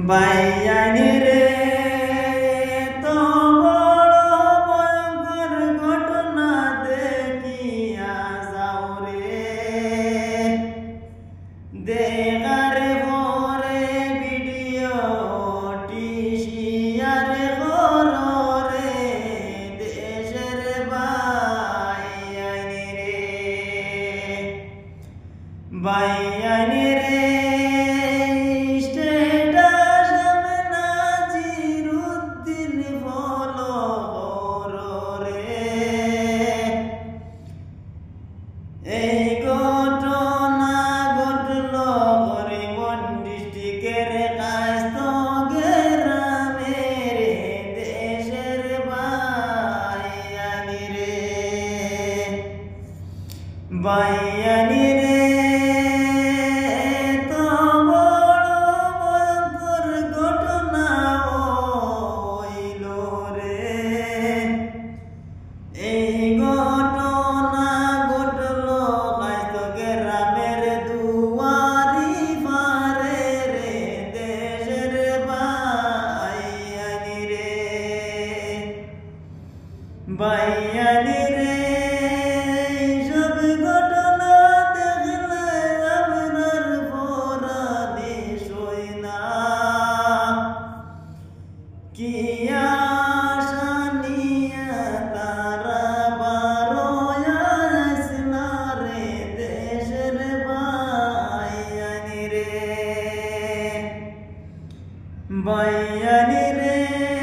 বাইয়ানি রে তো বড় ভয়ঙ্কর ঘটনা দেখিয়া যাও রে দেখার পরে ভিডিওটি শেয়ার করো রে দেশের বাইয়ানি রে বাইয়ানি রে এই ঘটনা ঘটল করিমগঞ্জ ডিস্ট্রিক্টের কায়স্থ গ্রামের দেশের বাইয়ানি রে বাইয়ানি রে তো বড় ভয়ঙ্কর ঘটনা হইল রে এই ঘটনা বাইয়ানি রে সব ঘটনা দেখলে আপনার পরাণে সই না কি আশা নিয়া তারা বারোয়াস না রে দেশের বাইয়ানি রে বাইয়ানি রে